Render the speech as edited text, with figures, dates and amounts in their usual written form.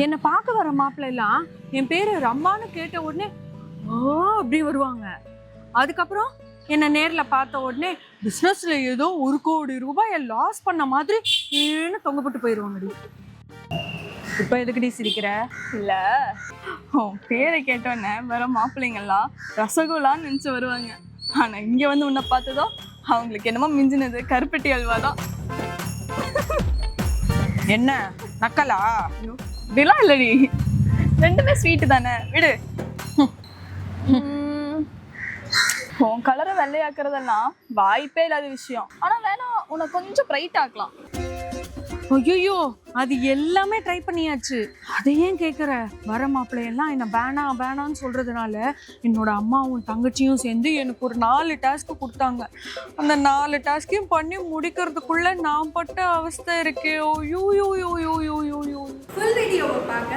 என்னை பார்க்க வர மாப்பிள்ளை எல்லாம் என் பேரு ரம்மான்னு கேட்ட உடனே அப்படி வருவாங்க. அதுக்கப்புறம் என்னை நேர்ல பார்த்த உடனே பிசினஸ்ல ஏதோ 1,00,00,000 ரூபாயை லாஸ் பண்ண மாதிரி ஏன்னு தொங்கப்பட்டு போயிடுவாங்கடி. இப்ப எதுக்குடி சிரிக்கிற? இல்ல உன் பேரை கேட்டோன்னே வர மாப்பிள்ளைங்கெல்லாம் ரசகுல்லான்னு நினைச்சு வருவாங்க. ஆனா இங்க வந்து உன்னை பார்த்ததோ அவங்களுக்கு என்னமோ மிஞ்சினது கருப்பட்டி அல்வா தான். என்ன நக்கலா? இப்படிலாம் இல்லடி, ரெண்டுமே ஸ்வீட்டு தானே, விடு. உன் கலரை வெள்ளையாக்குறதெல்லாம் வாய்ப்பே இல்லாத விஷயம். ஆனா வேணா உன்னை கொஞ்சம் பிரைட் ஆக்கலாம். ஐயோ, அது எல்லாமே ட்ரை பண்ணியாச்சு. அதை ஏன் கேட்குற? வர மாப்பிள்ளையெல்லாம் என்ன வேணான்னு சொல்றதுனால என்னோட அம்மாவும் தங்கச்சியும் சேர்ந்து எனக்கு ஒரு 4 டாஸ்க் கொடுத்தாங்க. அந்த 4 டாஸ்கையும் பண்ணி முடிக்கிறதுக்குள்ள நான் பட்ட அவஸ்தை இருக்கே. ஐயோ. ஃபுல் வீடியோவை பார்க்க